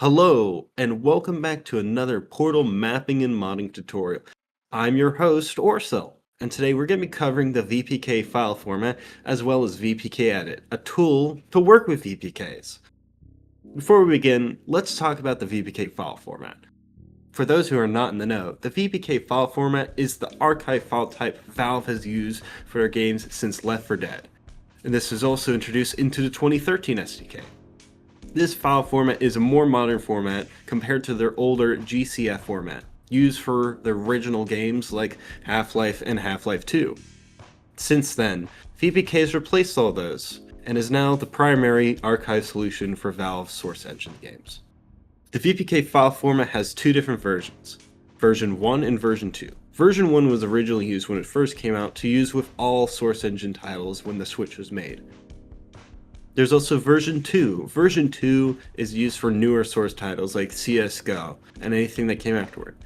Hello, and welcome back to another Portal mapping and modding tutorial. I'm your host, Orsell, and today we're going to be covering the VPK file format as well as VPKEdit, a tool to work with VPKs. Before we begin, let's talk about the VPK file format. For those who are not in the know, the VPK file format is the archive file type Valve has used for their games since Left 4 Dead, and this was also introduced into the 2013 SDK. This file format is a more modern format compared to their older GCF format, used for the original games like Half-Life and Half-Life 2. Since then, VPK has replaced all those, and is now the primary archive solution for Valve's source engine games. The VPK file format has two different versions, version 1 and version 2. Version 1 was originally used when it first came out to use with all source engine titles when the switch was made. There's also version 2. Version 2 is used for newer source titles like CSGO and anything that came afterward.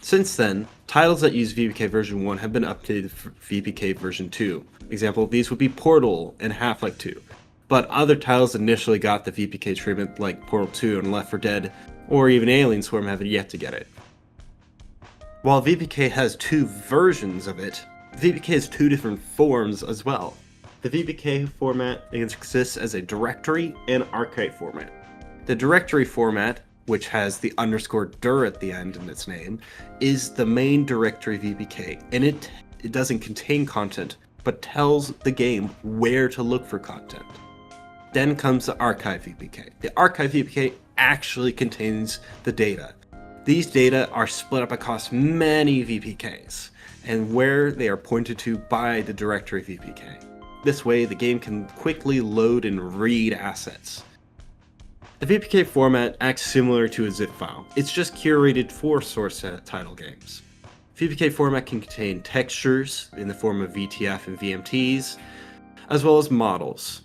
Since then, titles that use VPK version 1 have been updated for VPK version 2. Example of these would be Portal and Half-Life 2. But other titles initially got the VPK treatment like Portal 2 and Left 4 Dead, or even Alien Swarm have yet to get it. While VPK has two versions of it, VPK has two different forms as well. The VPK format exists as a directory and archive format. The directory format, which has the _dir at the end in its name, is the main directory VPK, and it doesn't contain content, but tells the game where to look for content. Then comes the archive VPK. The archive VPK actually contains the data. These data are split up across many VPKs, and where they are pointed to by the directory VPK. This way, the game can quickly load and read assets. The VPK format acts similar to a zip file. It's just curated for source title games. VPK format can contain textures in the form of VTF and VMTs, as well as models.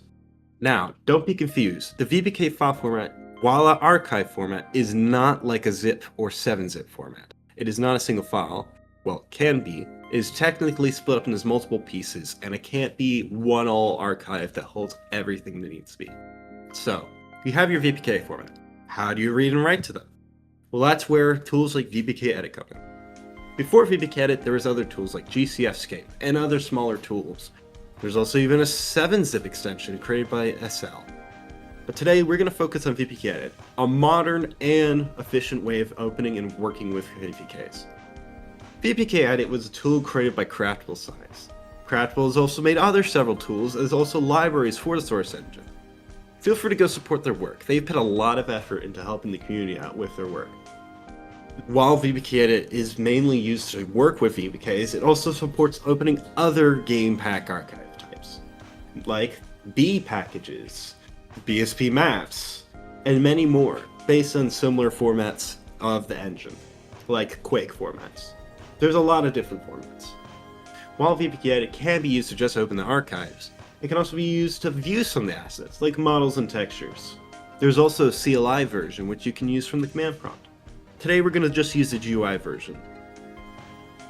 Now, don't be confused. The VPK file format, while an archive format, is not like a zip or 7-zip format. It is not a single file. Well, it can be. It is technically split up into multiple pieces, and it can't be one all archive that holds everything that needs to be. So, you have your VPK format. How do you read and write to them? Well, that's where tools like VPKEdit come in. Before VPKEdit, there was other tools like GCFscape and other smaller tools. There's also even a 7-zip extension created by SL. But today, we're going to focus on VPKEdit, a modern and efficient way of opening and working with VPKs. VPKEdit was a tool created by CraftableScience. Craftable has also made several tools, as also libraries for the source engine. Feel free to go support their work. They've put a lot of effort into helping the community out with their work. While VPKEdit is mainly used to work with VPKs, it also supports opening other game pack archive types, like B packages, BSP maps, and many more, based on similar formats of the engine, like Quake formats. There's a lot of different formats. While VPKEdit can be used to just open the archives, it can also be used to view some of the assets, like models and textures. There's also a CLI version, which you can use from the command prompt. Today we're going to just use the GUI version.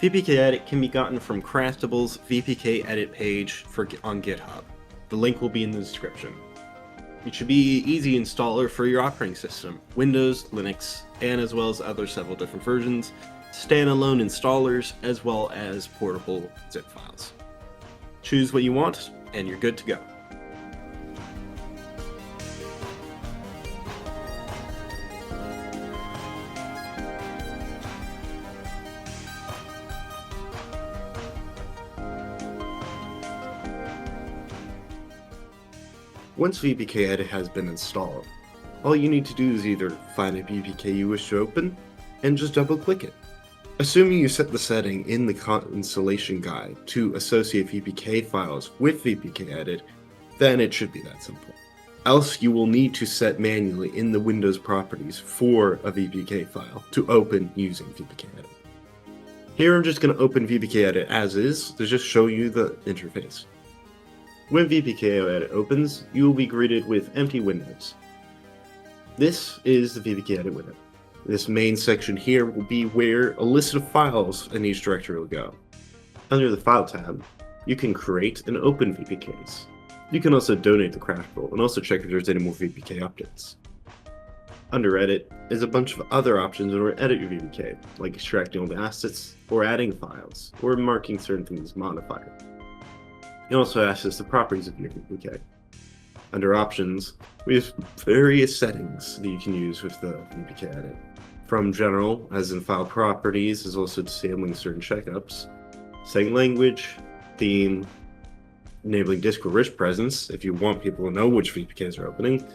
VPKEdit can be gotten from Craftable's VPKEdit page on GitHub. The link will be in the description. It should be an easy installer for your operating system, Windows, Linux, and as well as other several different versions, standalone installers, as well as portable zip files. Choose what you want, and you're good to go. Once VPKEdit has been installed, all you need to do is either find a VPK you wish to open, and just double-click it. Assuming you set the setting in the installation guide to associate VPK files with VPKEdit, then it should be that simple. Else you will need to set manually in the Windows properties for a VPK file to open using VPKEdit. Here I'm just going to open VPKEdit as is to just show you the interface. When VPKEdit opens, you will be greeted with empty windows. This is the VPKEdit window. This main section here will be where a list of files in each directory will go. Under the File tab, you can create and open VPKs. You can also donate to Craftable and also check if there's any more VPK updates. Under Edit is a bunch of other options in order to edit your VPK, like extracting all the assets, or adding files, or marking certain things as modified. You also access the properties of your VPK. Under Options, we have various settings that you can use with the VPK Edit. From General, as in File Properties, is also disabling certain checkups, setting language, theme, enabling disk or rich presence if you want people to know which VPKs are opening,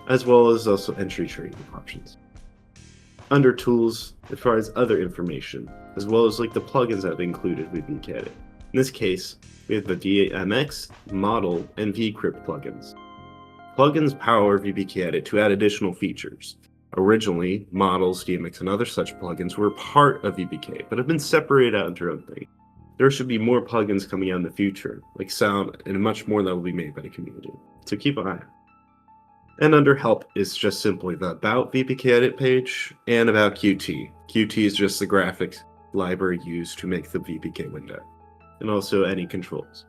as well as also entry tree options. Under Tools, as far as other information, as well as like the plugins that have included with VPK Edit. In this case, we have the VMX, Model, and vCrypt plugins. Plugins power VPK Edit to add additional features. Originally, Models, VMX, and other such plugins were part of VPK, but have been separated out into their own thing. There should be more plugins coming out in the future, like sound, and much more that will be made by the community. So keep an eye out. And under Help is just simply the About VPK Edit page and About Qt. Qt is just the graphics library used to make the VPK window, and also any controls.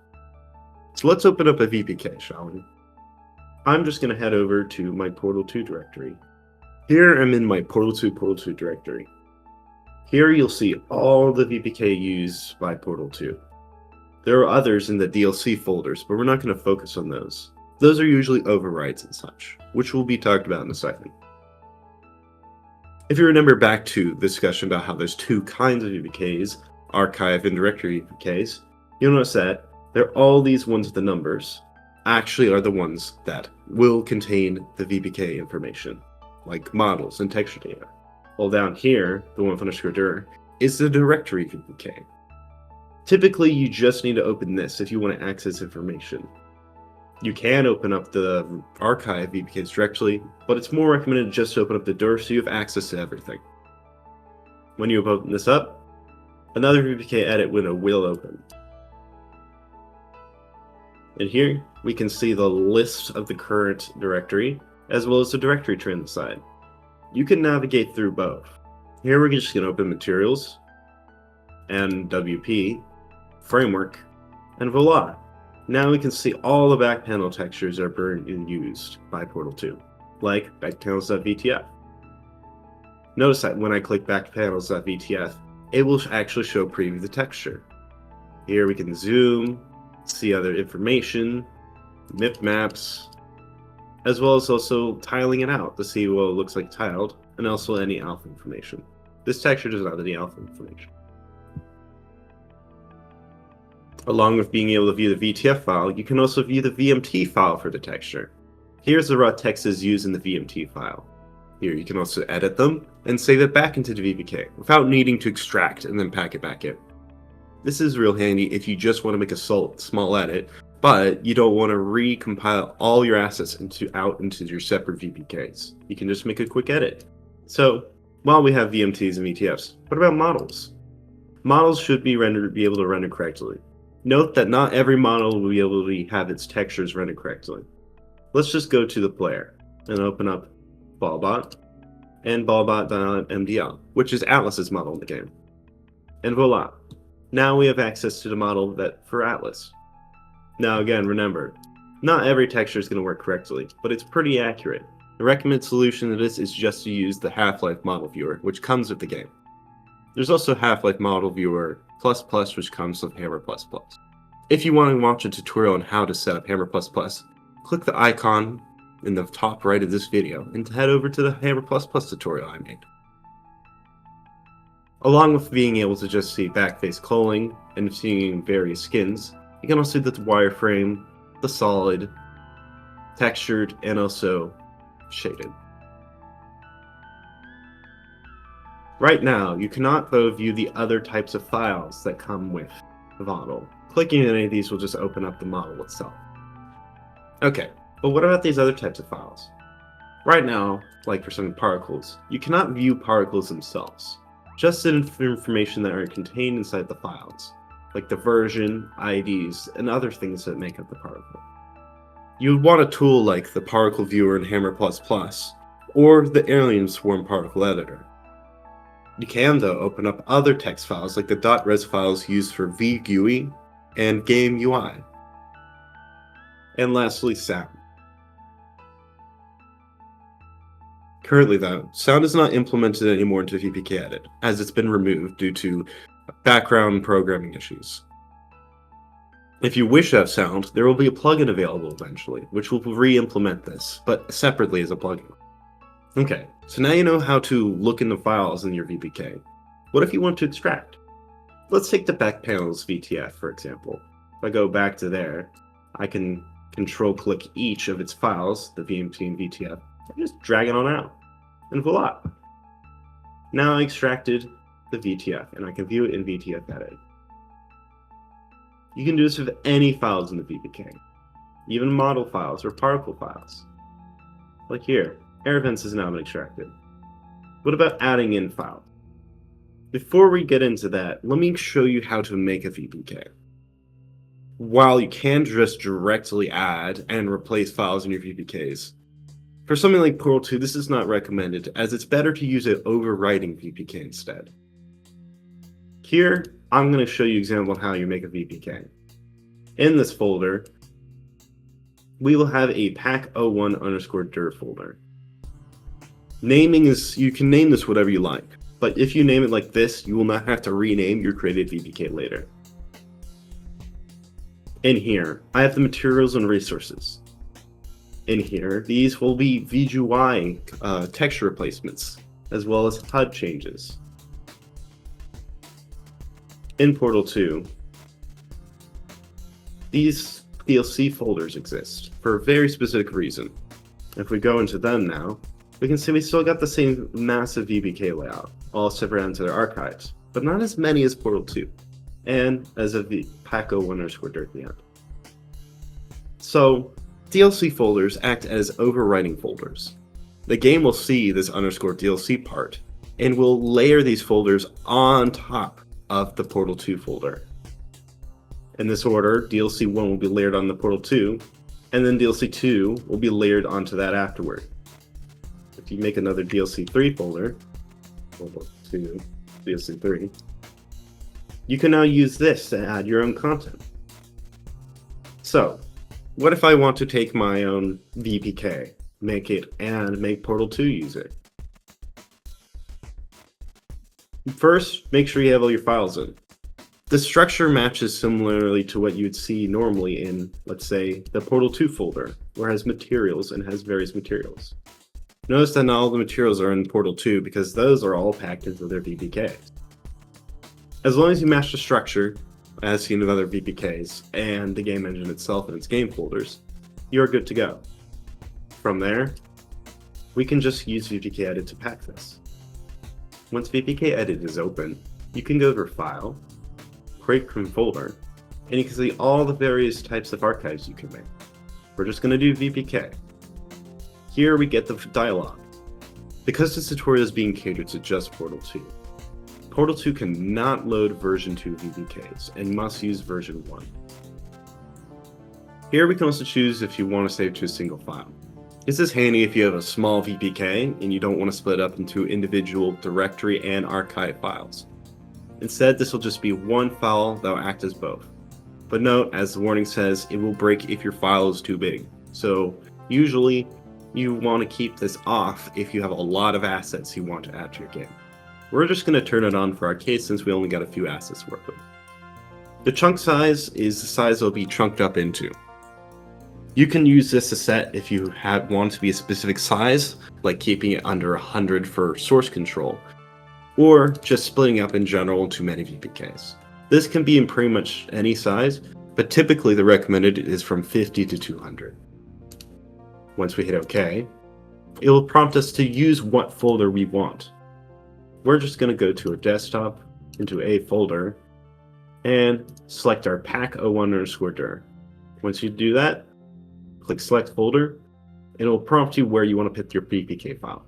So let's open up a VPK, shall we? I'm just going to head over to my Portal 2 directory. Here I'm in my Portal 2 directory. Here you'll see all the VPK used by Portal 2. There are others in the DLC folders, but we're not going to focus on those. Those are usually overrides and such, which will be talked about in a second. If you remember back to the discussion about how there's two kinds of VPKs, archive and directory VPKs, you'll notice that they're all these ones with the numbers actually are the ones that will contain the VPK information, like models and texture data. While down here, the one from the Curator, is the directory VPK. Typically, you just need to open this if you want to access information. You can open up the archive VPKs directly, but it's more recommended just to open up the door so you have access to everything. When you open this up, another VPK edit window will open. And here, we can see the list of the current directory, as well as the directory tree on the side. You can navigate through both. Here we're just going to open Materials, and WP, Framework, and voila! Now we can see all the back panel textures that are being used by Portal 2, like backpanels.vtf. Notice that when I click backpanels.vtf, it will actually show preview the texture. Here we can zoom, see other information, MIP maps, as well as also tiling it out to see what it looks like tiled, and also any alpha information. This texture does not have any alpha information. Along with being able to view the VTF file, you can also view the VMT file for the texture. Here's the raw texts used in the VMT file. Here you can also edit them and save it back into the VPK without needing to extract and then pack it back in. This is real handy if you just want to make a small edit, but you don't want to recompile all your assets out into your separate VPKs. You can just make a quick edit. So while we have VMTs and VTFs, what about models? Models should be able to render correctly. Note that not every model will be able to have its textures rendered correctly. Let's just go to the player and open up Ballbot and Ballbot.mdl, which is Atlas's model in the game. And voila! Now we have access to the model for Atlas. Now again, remember, not every texture is going to work correctly, but it's pretty accurate. The recommended solution to this is just to use the Half-Life Model Viewer, which comes with the game. There's also Half-Life Model Viewer ++, which comes with Hammer++. If you want to watch a tutorial on how to set up Hammer++, click the icon in the top right of this video and head over to the Hammer++ tutorial I made. Along with being able to just see backface culling and seeing various skins, you can also see the wireframe, the solid, textured, and also shaded. Right now, you cannot though view the other types of files that come with the model. Clicking on any of these will just open up the model itself. Okay, but what about these other types of files? Right now, like for some particles, you cannot view particles themselves, just the information that are contained inside the files, like the version, IDs, and other things that make up the particle. You would want a tool like the Particle Viewer in Hammer++, or the Alien Swarm Particle Editor. You can, though, open up other text files like the .res files used for vGUI and Game UI. And lastly, sound. Currently though, sound is not implemented anymore into VPKEdit, as it's been removed due to background programming issues. If you wish to have sound, there will be a plugin available eventually, which will re-implement this, but separately as a plugin. Okay, so now you know how to look into files in your VPK. What if you want to extract? Let's take the back panel's VTF, for example. If I go back to there, I can control-click each of its files, the VMT and VTF, and just drag it on out. And voila! Now I extracted the VTF, and I can view it in VPKEdit. You can do this with any files in the VPK, even model files or particle files. Like here, air vents has now been extracted. What about adding in files? Before we get into that, let me show you how to make a VPK. While you can just directly add and replace files in your VPKs, for something like Portal 2, this is not recommended, as it's better to use an overwriting VPK instead. Here, I'm going to show you an example of how you make a VPK. In this folder, we will have a pack01_dir folder. Naming is, you can name this whatever you like, but if you name it like this, you will not have to rename your created VPK later. In here, I have the materials and resources. In here, these will be VGUI texture replacements, as well as HUD changes. In Portal 2, these DLC folders exist for a very specific reason. If we go into them now, we can see we still got the same massive VPK layout, all separated into their archives, but not as many as Portal 2, and as of the pack01_dir at the end. So, DLC folders act as overwriting folders. The game will see this _DLC part, and will layer these folders on top of the Portal 2 folder. In this order, DLC 1 will be layered on the Portal 2, and then DLC 2 will be layered onto that afterward. If you make another DLC 3 folder, Portal 2, DLC 3, you can now use this to add your own content. So, what if I want to take my own VPK, make Portal 2 use it? First, make sure you have all your files in. The structure matches similarly to what you would see normally in, let's say, the Portal 2 folder, where it has materials and has various materials. Notice that not all the materials are in Portal 2 because those are all packed into their VPKs. As long as you match the structure, as seen with other VPKs, and the game engine itself and its game folders, you're good to go. From there, we can just use VPKEdit to pack this. Once VPKEdit is open, you can go over File, Create from Folder, and you can see all the various types of archives you can make. We're just going to do VPK. Here we get the dialog. Because this tutorial is being catered to just Portal 2, Portal 2 cannot load version 2 VPKs and must use version 1. Here we can also choose if you want to save to a single file. This is handy if you have a small VPK and you don't want to split up into individual directory and archive files. Instead, this will just be one file that will act as both. But note, as the warning says, it will break if your file is too big. So usually you want to keep this off if you have a lot of assets you want to add to your game. We're just going to turn it on for our case since we only got a few assets to work with. The chunk size is the size it'll be chunked up into. You can use this to set if you want to be a specific size, like keeping it under 100 for source control, or just splitting up in general into many VPKs. This can be in pretty much any size, but typically the recommended is from 50 to 200. Once we hit OK, it will prompt us to use what folder we want. We're just going to go to our desktop, into a folder, and select our pack01_dir. Once you do that, click Select Folder, and it will prompt you where you want to put your VPK file.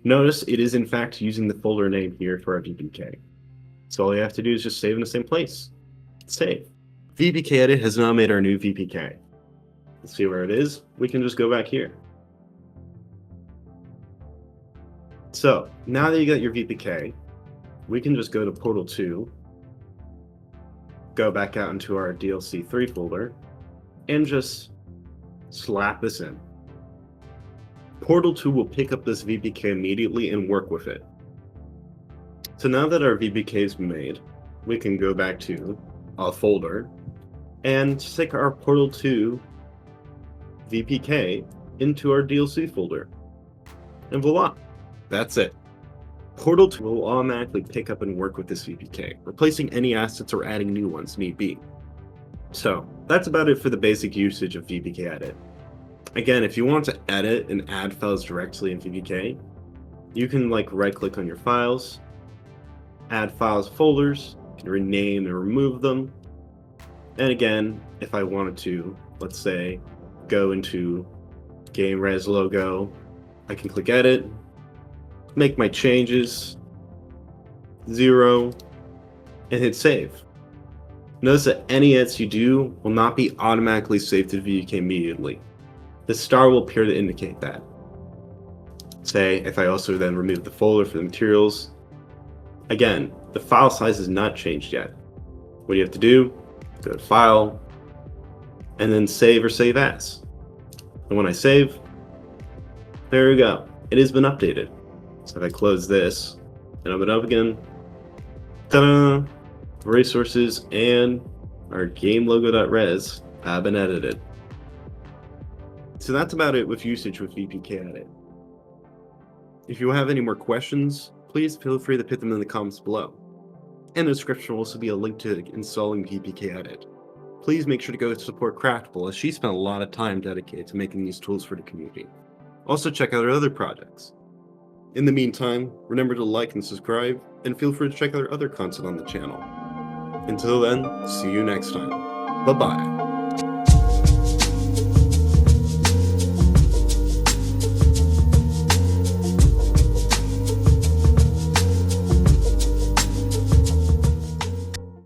Notice it is in fact using the folder name here for our VPK. So all you have to do is just save in the same place. Save. VPKEdit has now made our new VPK. Let's see where it is. We can just go back here. So now that you got your VPK, we can just go to Portal 2, go back out into our DLC 3 folder, and just slap this in. Portal 2 will pick up this VPK immediately and work with it. So now that our VPK is made, we can go back to our folder and stick our Portal 2 VPK into our DLC folder. And voila, that's it. Portal 2 will automatically pick up and work with this VPK, replacing any assets or adding new ones need be. So that's about it for the basic usage of VPKEdit. Again, if you want to edit and add files directly in VPK, you can right click on your files, add files folders, you can rename and remove them. And again, if I wanted to, let's say, go into game res logo, I can click edit, make my changes, 0, and hit save. Notice that any edits you do will not be automatically saved to VPK immediately. The star will appear to indicate that. Say, if I also then remove the folder for the materials, again, the file size has not changed yet. What you have to do, go to File, and then Save or Save As. And when I save, there we go. It has been updated. So if I close this and open it up again, ta-da! Resources and our game logo.res have been edited. So that's about it with usage with VPKEdit. If you have any more questions, please feel free to put them in the comments below. In the description will also be a link to installing VPKEdit. Please make sure to go support Craftable, as she spent a lot of time dedicated to making these tools for the community. Also check out our other projects. In the meantime, remember to like and subscribe, and feel free to check out our other content on the channel. Until then, see you next time. Bye-bye.